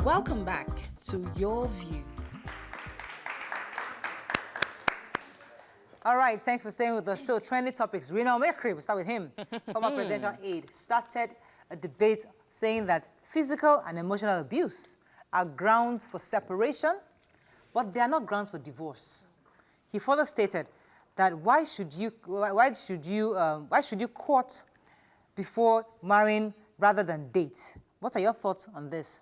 Welcome back to Your View. All right, thanks for staying with us. So, trending topics. Reno Omokri, we'll start with him. Former presidential aide started a debate saying that physical and emotional abuse are grounds for separation, but they are not grounds for divorce. He further stated that why should you court before marrying rather than date? What are your thoughts on this?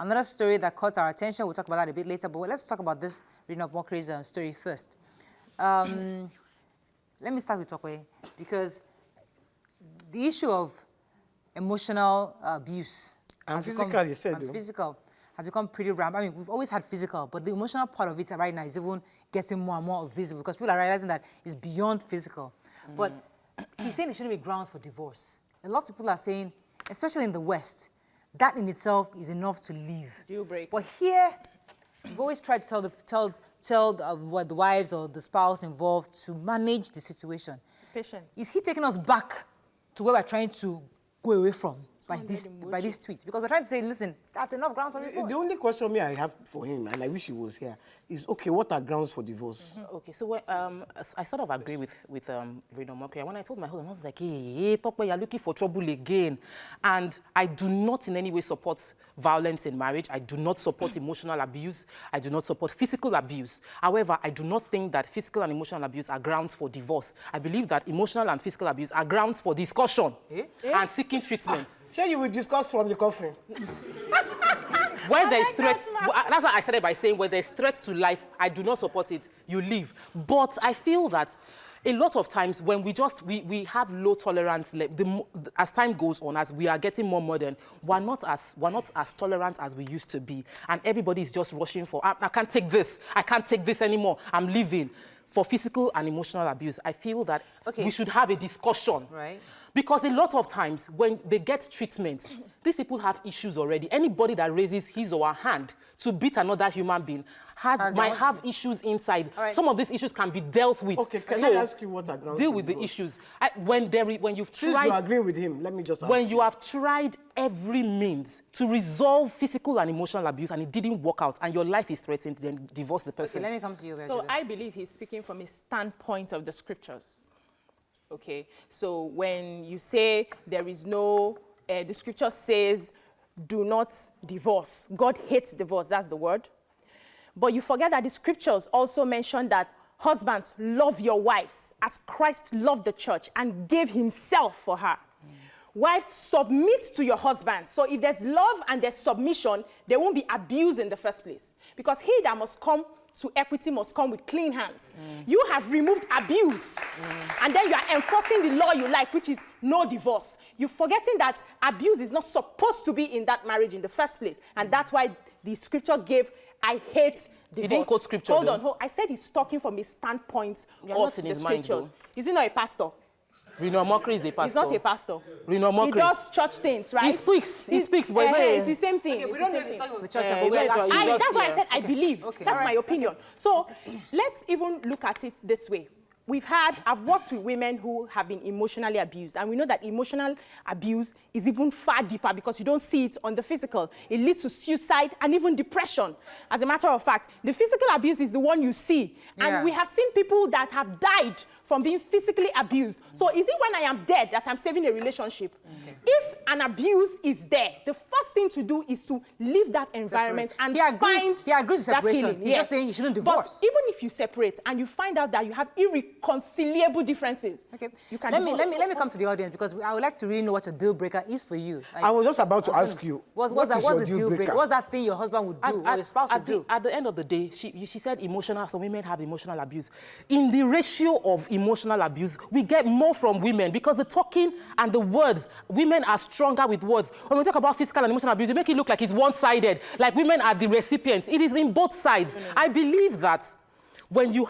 Another story that caught our attention, we'll talk about that a bit later, but let's talk about this Reno Omokri's story first. Let me start with Tokwe, because the issue of emotional abuse and physical has become pretty rampant. I mean, we've always had physical, but the emotional part of it right now is even getting more and more visible because people are realizing that it's beyond physical. But he's saying it shouldn't be grounds for divorce. A lot of people are saying, especially in the West, that in itself is enough to leave. Deal break. But here, we've always tried to tell the wives or the spouse involved to manage the situation. Patience. Is he taking us back to where we're trying to go away from by these tweets? Because we're trying to say, listen, that's enough grounds for divorce. The only question I have for him, and I wish he was here, is, okay, what are grounds for divorce? Okay, so I sort of agree with Reno Omokri. When I told my husband, I was like, hey, Tokwe, you're looking for trouble again. And I do not in any way support violence in marriage. I do not support emotional abuse. I do not support physical abuse. However, I do not think that physical and emotional abuse are grounds for divorce. I believe that emotional and physical abuse are grounds for discussion and seeking treatment. Sure, you will discuss from the coffin. When there's threats, that's why I started by saying when there's threat to life, I do not support it, you leave. But I feel that a lot of times when we have low tolerance, as time goes on, as we are getting more modern, we're not as tolerant as we used to be. And everybody's just rushing for, I can't take this anymore, I'm leaving. For physical and emotional abuse, I feel that we should have a discussion. Right. Because a lot of times when they get treatment, these people have issues already. Anybody that raises his or her hand to beat another human being might have issues inside. Right. Some of these issues can be dealt with. Okay, can I ask you what are grounds deal for with divorce? the issues. When you've tried... Since you agree with him, let me just ask When you have tried every means to resolve physical and emotional abuse and it didn't work out and your life is threatened, then divorce the person. Okay, let me come to you, So I believe he's speaking from a standpoint of the scriptures. Okay, so when you say there is no, the scripture says, do not divorce. God hates divorce, that's the word. But you forget that the scriptures also mention that husbands, love your wives as Christ loved the church and gave himself for her. Wives, submit to your husband. So if there's love and there's submission, there won't be abuse in the first place. Because he that must come to equity must come with clean hands. You have removed abuse. And then you are enforcing the law you like, which is no divorce. You're forgetting that abuse is not supposed to be in that marriage in the first place. And that's why the scripture gave, I hate divorce. He didn't quote scripture, Hold on. I said he's talking from a standpoint of the scriptures. Is he not a pastor? Reno Omokri is a pastor. He's not a pastor. Reno Omokri. He does church things, right? He speaks, but it's the same thing. Okay, we don't know if he's talking about the church, but that's why I said I believe. Okay. That's my opinion. So let's even look at it this way. I've worked with women who have been emotionally abused, and we know that emotional abuse is even far deeper because you don't see it on the physical. It leads to suicide and even depression. As a matter of fact, the physical abuse is the one you see. And we have seen people that have died from being physically abused. So is it when I am dead that I'm saving a relationship? If an abuse is there, the first thing to do is to leave that environment and find he agrees that separation. feeling. He's just saying you shouldn't divorce. But even if you separate and you find out that you have irreconcilable differences, you can let me come to the audience because I would like to really know what a deal breaker is for you. Like, I was just about to ask you, what's a deal breaker? What's that thing your husband would do or your spouse would do? At the end of the day, she said emotional, some women have emotional abuse. In the ratio of emotional abuse, we get more from women because the talking and the words, women are stronger with words. When we talk about physical and emotional abuse, you make it look like it's one-sided, like women are the recipients. It is in both sides. I believe that when you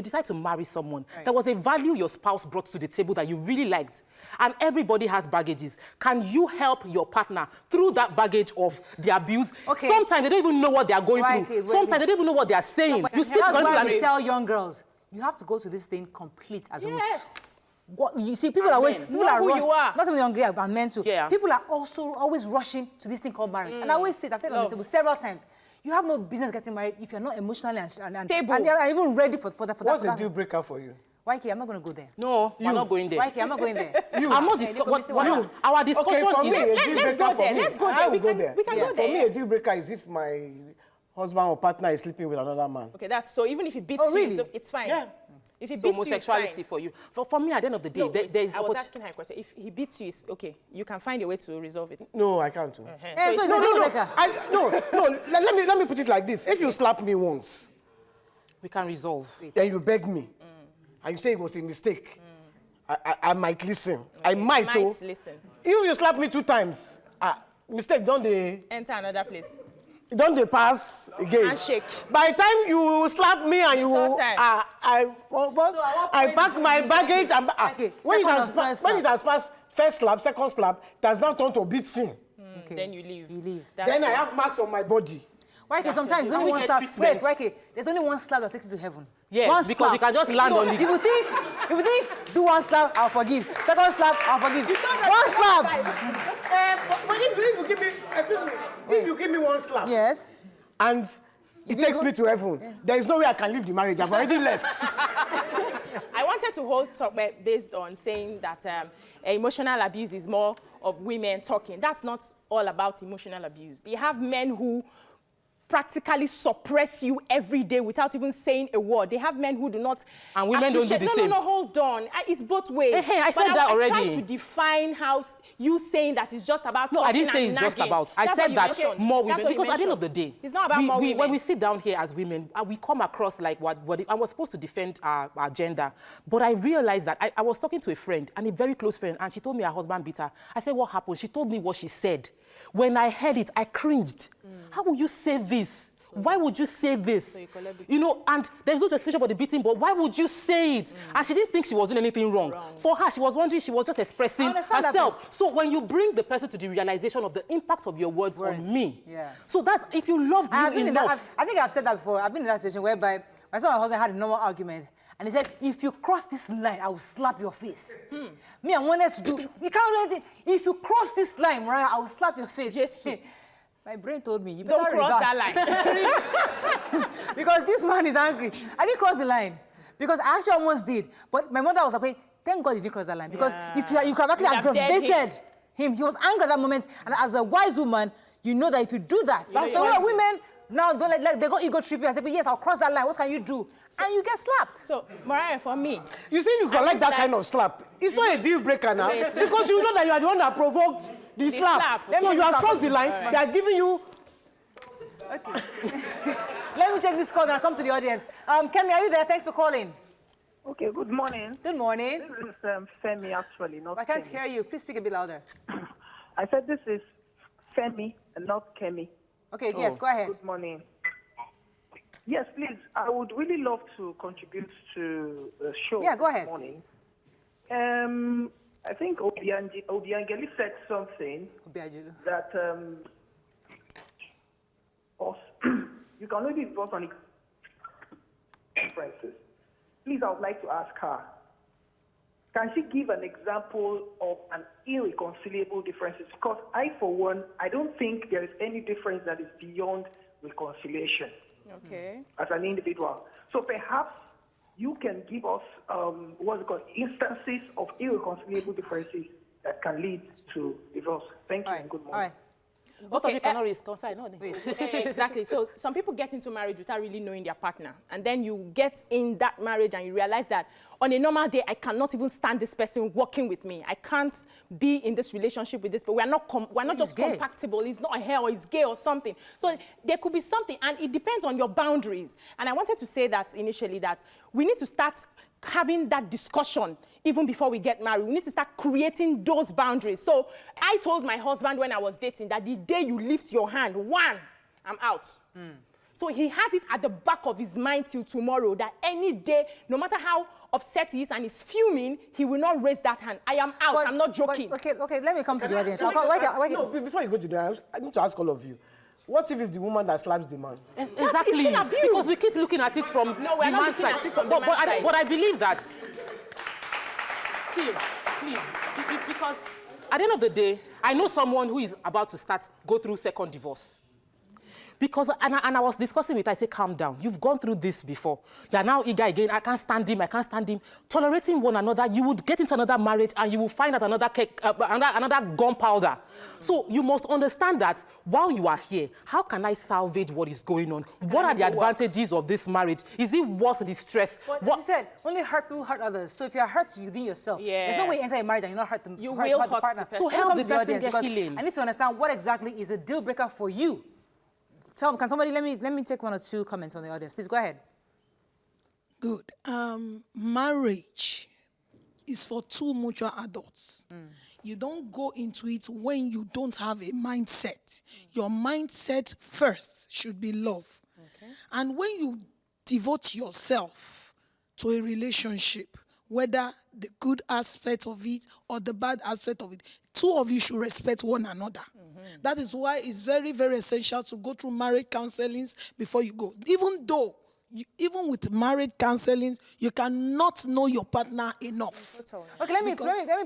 decide to marry someone, there was a value your spouse brought to the table that you really liked. And everybody has baggages. Can you help your partner through that baggage of the abuse? Okay. Sometimes they don't even know what they are going through. Sometimes they don't even know what they are saying. You speak that's why we tell young girls, you have to go to this thing complete as a woman. Yes. You see, people are always, people Know are who rushing. you are. Not even hungry, I'm meant to. Yeah. People are also always rushing to this thing called marriage. And I always say, I've said it on the table several times. You have no business getting married if you're not emotionally and Stable. and you're even ready for that. What's the deal breaker for you? YK, I'm not going to go there. No, we're not going there. YK, I'm not going there. I'm not discussing. Our discussion Okay, for is... me, a deal let's breaker go for there. me. Let's go I there. will go there. We can go For me, there. a deal breaker is if my husband or partner is sleeping with another man. Okay, that's so even if he beats really? you, it's fine. Yeah. If he So beats homosexuality you, it's fine. for you. For me, at the end of the day, No, there is... I was asking her a question. If he beats you, it's okay. You can find a way to resolve it. No, I can't. So So it's it's a deal breaker. Let me put it like this. If you slap me once, We can resolve. then you beg me, and you say it was a mistake, I might listen. I might. listen. If you slap me 2 times, mistake, don't they Enter another place. pass again? Handshake. By the time you slap me and you, Third time. I pack my baggage. And, Okay, when second or first it has passed first slap, second slap, it has now turned to beating. Okay. Then you leave. You leave. That's Then I it. have marks on my body. YK, sometimes there's only we one get slap. Wait, treatments. YK, there's only one slap that takes you to heaven. Yes, one because you can just land So on it. If you think, do one slap, I'll forgive. Second slap, I'll forgive. One slap. But if you give me, excuse me, if you give me one slap Yes. and it takes me to heaven, there is no way I can leave the marriage. I've already left. I wanted to hold talk based on saying that emotional abuse is more of women talking. That's not all about emotional abuse. You have men who practically suppress you every day without even saying a word. They have men who do not And women don't do appreciate- the same. No, hold on. It's both ways. I But said that I already. tried to define how you saying that it's just about No, I talking didn't say and it's just nagging. about. I That's said what you that mentioned. more That's women, what you because at the end of the mentioned. day, it's not about more women. when we sit down here as women, we come across like what I was supposed to defend our gender, but I realized that I was talking to a friend, and a very close friend, and she told me her husband beat her. I said, what happened? She told me what she said. When I heard it, I cringed. How would you say this? Why would you say this? So you collect it. You know, and there's no justification for the beating, but why would you say it? And she didn't think she was doing anything wrong. For her, she was wondering, she was just expressing I understand that herself. So when you bring the person to the realization of the impact of your words on me, Yeah. so that's, if you love I've you been enough. I think I've said that before. I've been in that situation whereby myself and my husband had a normal argument. And he said, if you cross this line, I will slap your face. Me, I wanted to do, you can't do anything. If you cross this line, Mariah, I will slap your face. Yes. My brain told me, you Don't better cross reverse. that line. Because this man is angry. I didn't cross the line. Because I actually almost did. But my mother was like, wait, thank God you didn't cross that line. Because if you could have actually You'd have dead aggravated him. He was angry at that moment. And as a wise woman, you know that if you do that, know so you're when women now don't like they got ego trippy and say, yes, I'll cross that line. What can you do? And you get slapped. So, Mariah, for me, You see, you collect that kind of slap. It's not a deal breaker now. Wait. Because you know that you are the one that provoked the slap. slap. So you have crossed the line. They are giving you... Okay. Let me take this call and I'll come to the audience. Kemi, are you there? Thanks for calling. Okay, good morning. Good morning. This is Femi, actually, not I can't Kemi. hear you. Please speak a bit louder. I said this is Femi and not Kemi. Okay, yes, go ahead. Good morning. Yes, please. I would really love to contribute to the show Yeah, go this ahead. morning. I think Obiangeli said something Obiajulu. that you can only divorce on differences. Please, I would like to ask her, can she give an example of an irreconcilable differences? Because I, for one, I don't think there is any difference that is beyond reconciliation okay. as an individual. So perhaps you can give us what's it called, instances of irreconcilable differences that can lead to divorce. Thank you All right, and good morning. all right. Both of you cannot reconcile, no? Exactly. So some people get into marriage without really knowing their partner. And then you get in that marriage and you realize that on a normal day, I cannot even stand this person working with me. I can't be in this relationship with this, but we're not just gay. compatible. He's not a hair or he's gay or something. So there could be something, and it depends on your boundaries. And I wanted to say that initially, that we need to start having that discussion even before we get married. We need to start creating those boundaries. So I told my husband when I was dating that the day you lift your hand, I'm out. So he has it at the back of his mind till tomorrow that any day, no matter how upset he is and he's fuming, he will not raise that hand. I am out. I'm not joking. Okay, let me come to the audience. No, before you go to that, I need to ask all of you. What if it's the woman that slaps the man? Exactly. still abuse. Because we keep looking at it from No, we're the not man's looking side. at it from the man's side. But I believe that see, please, because at the end of the day, I know someone who is about to go through second divorce. Because, and I was discussing with her, I said, calm down. You've gone through this before. You are now eager again. I can't stand him. Tolerating one another, you would get into another marriage and you will find out another gunpowder. So you must understand that while you are here, how can I salvage what is going on? What are the advantages of this marriage? Is it worth the stress? Well, like you said, only hurt people hurt others. So if you are hurt within yourself, there's no way you enter a marriage and you're not hurt the, you hurt, will hurt the hurt partner. the person. So help the to your person audience, get healing. I need to understand what exactly is a deal breaker for you. Can somebody let me take one or two comments from the audience. Please go ahead. Good. Marriage is for two mature adults. You don't go into it when you don't have a mindset. Your mindset first should be love. Okay. And when you devote yourself to a relationship, whether the good aspect of it or the bad aspect of it, two of you should respect one another. That is why it's very, very essential to go through marriage counselings before you go. Even though, even with marriage counselings, you cannot know your partner enough. Okay, let me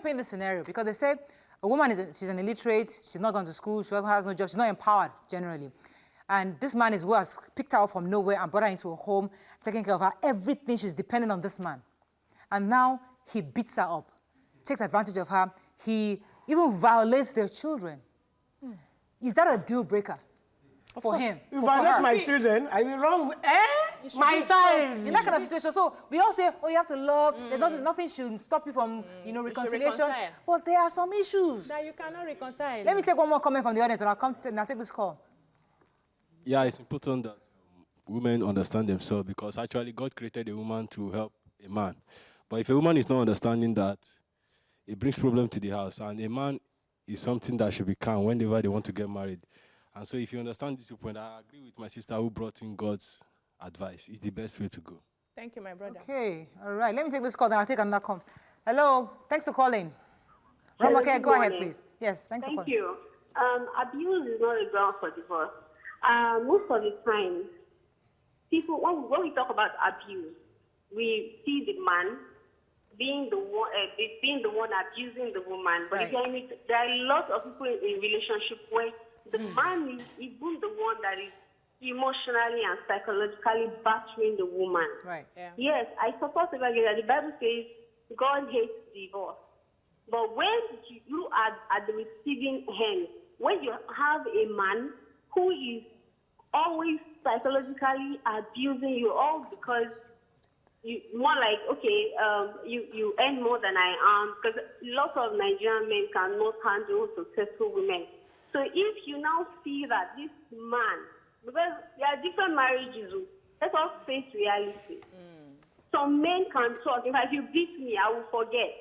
paint this scenario, because they say a woman she's an illiterate, she's not gone to school, she has no job, she's not empowered generally. And this man is who has picked her up from nowhere and brought her into a home, taking care of her. Everything, she's dependent on this man. And now he beats her up, takes advantage of her. He even violates their children. Is that a deal breaker for him? If I let my children, I will wrong. My child. In that kind of situation, so we all say, oh, you have to love. There's nothing should stop you from, reconciliation. But there are some issues that you cannot reconcile. Let me take one more comment from the audience, and I'll take this call. Yeah, it's important that women understand themselves, because actually God created a woman to help a man. But if a woman is not understanding that, it brings problem to the house, and a man is something that should be calm whenever they want to get married. And so if you understand this point, I agree with my sister who brought in God's advice. It's the best way to go. Thank you, my brother. Okay, all right. Let me take this call, then I'll take another call. Hello, thanks for calling. Okay, go ahead, please. Yes, thanks for calling. Thank you. Abuse is not a ground for divorce. Most of the time, people, when we talk about abuse, we see the man being the one abusing the woman. But again, there are lots of people in relationship where the man is even the one that is emotionally and psychologically battering the woman. Right. Yeah. Yes, I support the Bible says God hates divorce. But when you are at the receiving end, when you have a man who is always psychologically abusing you, all because you more like, okay, you earn more than I am, because lots of Nigerian men cannot handle successful women. So if you now see that this man, because there are different marriages, let us face reality. Some men can talk. In fact, if you beat me, I will forget.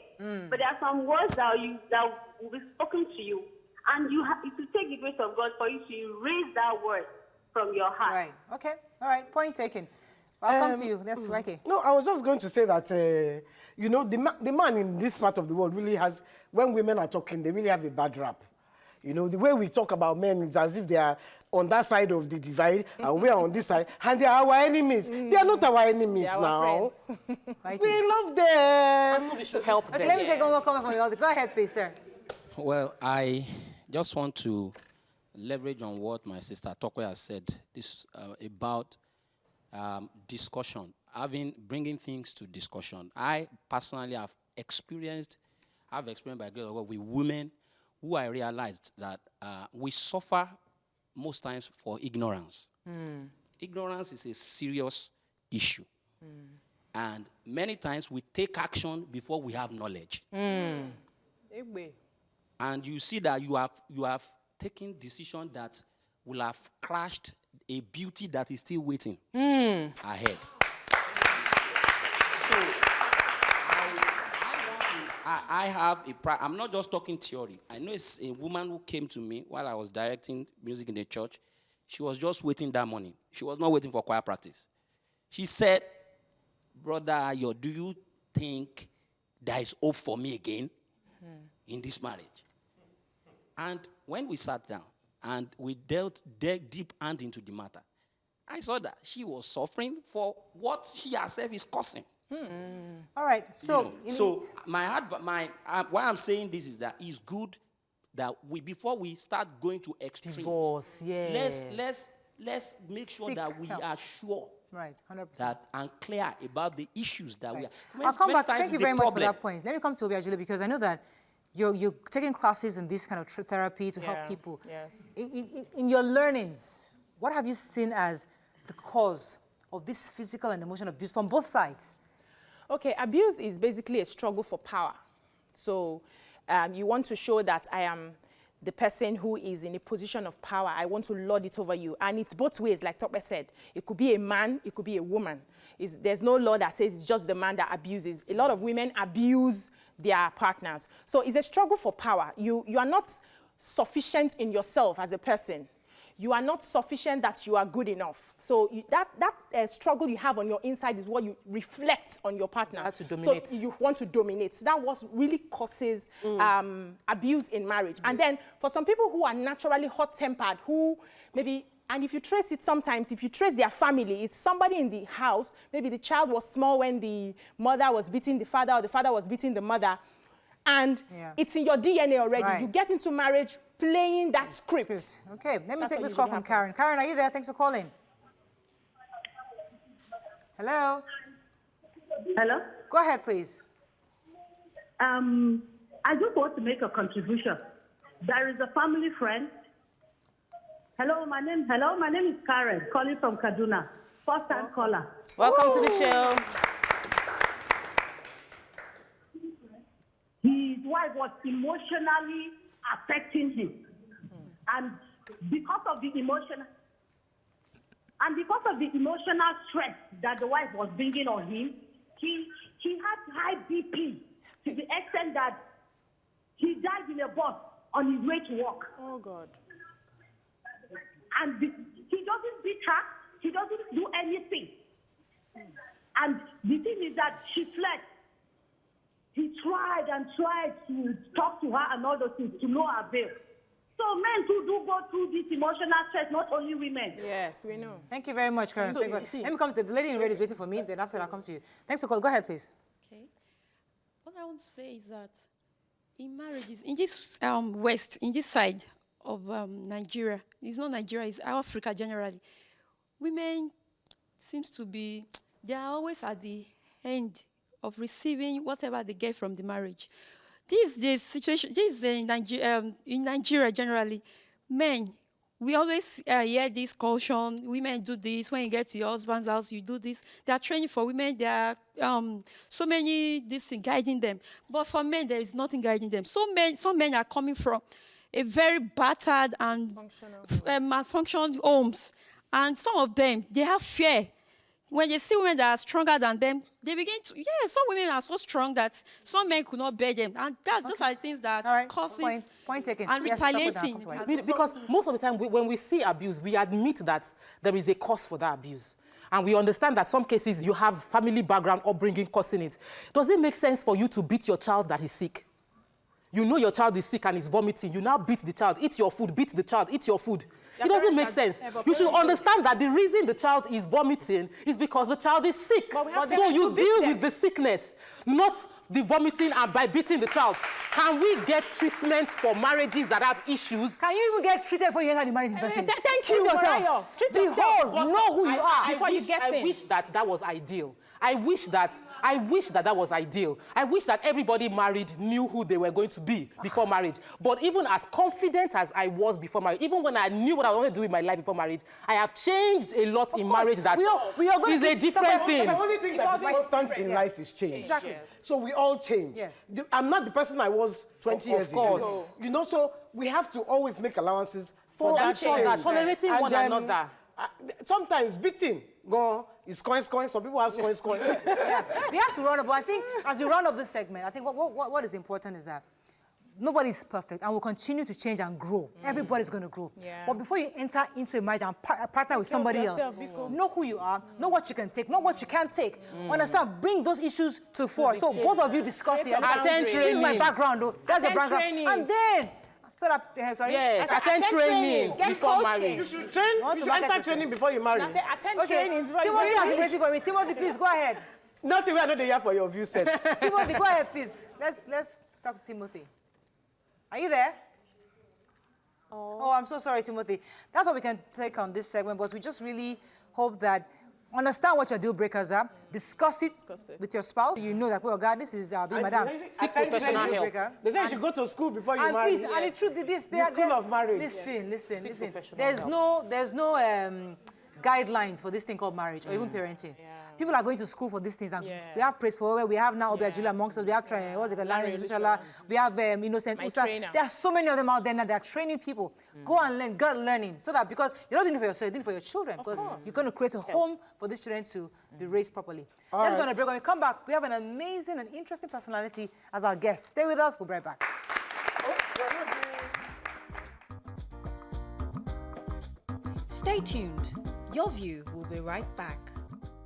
But there are some words that will be spoken to you, and it will take the grace of God for you to erase that word from your heart. Right. Okay. All right. Point taken. I'll come to you. That's okay. No, I was just going to say that, the man in this part of the world really has, when women are talking, they really have a bad rap. The way we talk about men is as if they are on that side of the divide and we are on this side, and they are our enemies. They are not our enemies now. We love them. So we should help them. Okay, let me take one more comment from the audience. Go ahead, please, sir. Well, I just want to leverage on what my sister Tokwe has said about discussion, bringing things to discussion. I personally have experienced by grace of God with women who I realized that we suffer most times for ignorance. Ignorance is a serious issue. And many times we take action before we have knowledge. And you see that you have taken decision that will have crashed a beauty that is still waiting ahead. So I have I'm not just talking theory. I know it's a woman who came to me while I was directing music in the church. She was just waiting that morning. She was not waiting for choir practice. She said, Brother Ayo, do you think there is hope for me again in this marriage? And when we sat down and we dealt deep hand into the matter, I saw that she was suffering for what she herself is causing. All right. So, So why I'm saying this is that it's good that before we start going to extremes, Divorce, yeah. let's make sure Seek that we help. are sure right, 100%. that and clear about the issues that we are. I'll come Many back. times Thank you the very much for problem. that point. Let me come to Obiajulu because I know that you're taking classes in this kind of therapy to help Yeah, people. yes. In your learnings, what have you seen as the cause of this physical and emotional abuse from both sides? Okay, abuse is basically a struggle for power. So you want to show that I am the person who is in a position of power. I want to lord it over you. And it's both ways, like Tope said. It could be a man, it could be a woman. There's no law that says it's just the man that abuses. A lot of women abuse their partners. So it's a struggle for power. You are not sufficient in yourself as a person. You are not sufficient that you are good enough. So that struggle you have on your inside is what you reflect on your partner. You have to dominate. So you want to dominate. That was really causes abuse in marriage. And then for some people who are naturally hot-tempered, who maybe, and if you trace it sometimes, if you trace their family, it's somebody in the house, maybe the child was small when the mother was beating the father or the father was beating the mother, and it's in your DNA already. Right. You get into marriage playing that script. Okay, let me That's take what this call usually from Karen. happens. Karen, are you there? Thanks for calling. Hello? Hello? Go ahead, please. I just want to make a contribution. There is a family friend. Hello, my name is Karen, calling from Kaduna. First-time caller. Welcome to the show. His wife was emotionally affecting him. And because of the emotional stress that the wife was bringing on him, he had high BP to the extent that he died in a bus on his way to work. Oh, God. And he doesn't beat her. He doesn't do anything. And the thing is that she fled. He tried and tried to talk to her and all those things to no avail. So men too do go through this emotional stress, not only women. Yes, we know. Thank you very much, Karen. So, Thank you you. see- Let me come to the lady in red is waiting for me, then after that I'll come to you. Thanks for calling. Go ahead, please. Okay. What I want to say is that in marriages, in this West, in this side of Nigeria, it's not Nigeria, it's Africa generally, women seems to be, they are always at the end of receiving whatever they get from the marriage. This is the situation, this is in Nigeria generally. Men, we always hear this caution, women do this, when you get to your husband's house, you do this. They are training for women, there are so many this thing guiding them. But for men, there is nothing guiding them. Some men are coming from a very battered and malfunctioned homes. And some of them, they have fear. When they see women that are stronger than them, they begin to, some women are so strong that some men could not bear them. And those are the things that causes Point taken. and Yes, retaliating. stop with that. Because most of the time, when we see abuse, we admit that there is a cause for that abuse. And we understand that some cases you have family background upbringing causing it. Does it make sense for you to beat your child that is sick? You know your child is sick and is vomiting. You now beat the child. Eat your food. Beat the child. Eat your food. It doesn't make sense. You should understand that the reason the child is vomiting is because the child is sick. So you deal with the sickness, not the vomiting and by beating the child. Can we get treatment for marriages that have issues? Can you even get treated before you enter the marriage in the first place? Thank you, Treat yourself. Morayo. Treat Be yourself. whole. Know who you are. I wish that was ideal. I wish that was ideal. I wish that everybody married knew who they were going to be before marriage. But even as confident as I was before marriage, even when I knew what I wanted to do in my life before marriage, I have changed a lot in marriage that is a different thing. The only thing that is constant in life is change. Exactly. So we all change. Yes. I'm not the person I was 20 years ago. Of course. You know, so we have to always make allowances for that each other, change. tolerating one another. Sometimes beating is coin. Some people have coin. Yeah. We have to run up, but I think as we run up this segment, I think what is important is that nobody's perfect and will continue to change and grow. Everybody's going to grow. Yeah. But before you enter into a marriage and partner with somebody else, know who you are, know what you can take, know what you can't take. Understand, bring those issues to the fore. So both of you discuss it. Attend This is my trainings. background, though. That's your Attend background. And then, so that, sorry? Yes, attend attend trainings training. before Get coaching. You marriage. should train. Want You to should market enter yourself. training before you marry. Attend Okay, trainings. Timothy has been waiting for me. Timothy, please go ahead. Not even another year for your view set. Timothy, go ahead, please. Let's talk to Timothy. Are you there? Oh, I'm so sorry, Timothy. That's what we can take on this segment, but we just really hope that understand what your deal breakers are, discuss it with your spouse. You know that, well, God, this is being madam. Seek professional help. They say you should go to school before you marry. Please, and the truth is this, The school of marriage. Listen. professional There's no guidelines for this thing called marriage or even parenting. People are going to school for these things, and we have praise for where we have now Obi Ajula amongst us. We have what's it called, Larry Lushala. We have Innocent Usa. There are so many of them out there now that are training people. Go and learn, God learning, so that because you're not doing it for yourself, you're doing it for your children. Because you're going to create a home for these children to be raised properly. Let's go on a break. When we come back, we have an amazing and interesting personality as our guest. Stay with us. We'll be right back. Stay tuned. Your View will be right back.